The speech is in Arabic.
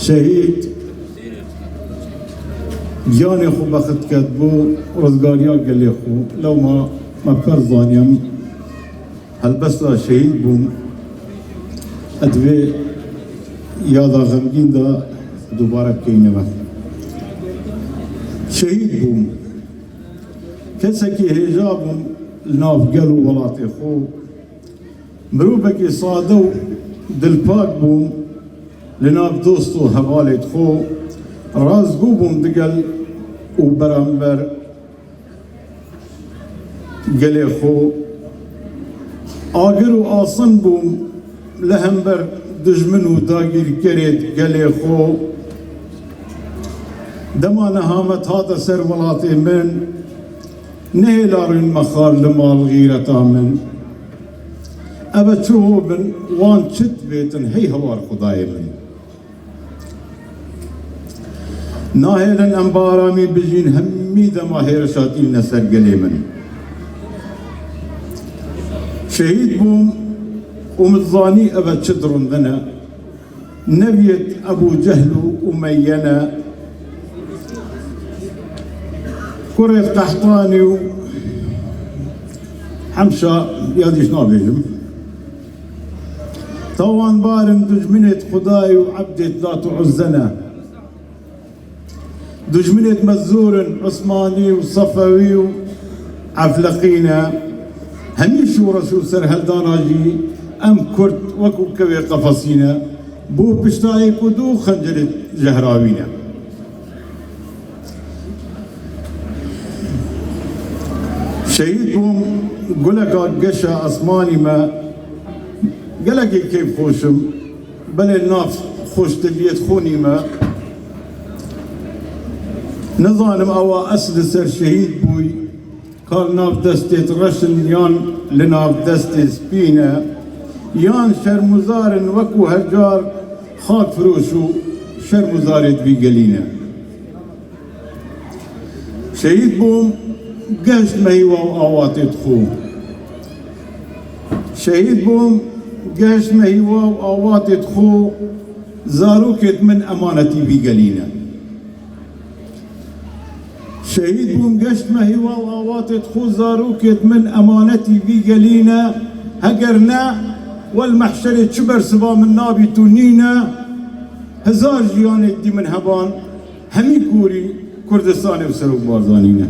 شهید گیانی خو بخت کرد بو رزگاریا گلی خو لو ما فرزانیم هلبستا شهید بوم ادوی یادا غمگین دا دوباره بکینه و شهید بوم کسی هجا بوم لناف گلو ولاتی خو مروبکی ساده و دلپاک بوم لناف دوستو حوالت خو رازگو بوم دگل و برانبر گلی خو آگر و آسان بوم لهمبر دجمن و داگیر کرد گلی خو دما نهامت هاتا سر ولاتی من نهلارن مخار لمال غیرتا من ابا چوه بن وان چت بیتن هی هوار خدای من ناهلن انبارامی بجین همی دما هیرشاتی نسر گلی من شهید بوم ومتظاني أبا تشدرن ذنا نبيت أبو جهل ومينا كرة قحطاني وحمشة يادي شنو بيهم طوان بارن دجمنت خداي وعبدت ذات عزنا دجمنت مزور عثماني وصفوي وعفلقينا هميشو رسول سر هالداناجي ام كرد وكو كوي قفصينا بو بشتاي كدو خنجر جهراوينا شهيد بوم قلق قشا عثماني ما قلق كيف خوشم بل الناف خوش تبيت خوني ما نظام اوا اسد سر شهيد بوي قال ناف دستت رشن يان لناف دستت سبينا يان شرمزار وكو هجار خاك فروشو شرمزارت بقلينا شهيد بوم قهش مهيوة وآواتت خو شهيد بوم قهش مهيوة وآواتت خو زاروكت من أمانتي بقلينا شهيد بوم قهش مهيوة وآواتت خو زاروكت من أمانتي بقلينا هقرنا والمحشر شبر سبا من نابي تونينا هزار جيان دي من هبان همي كوري كردستاني وسروك بارزانينا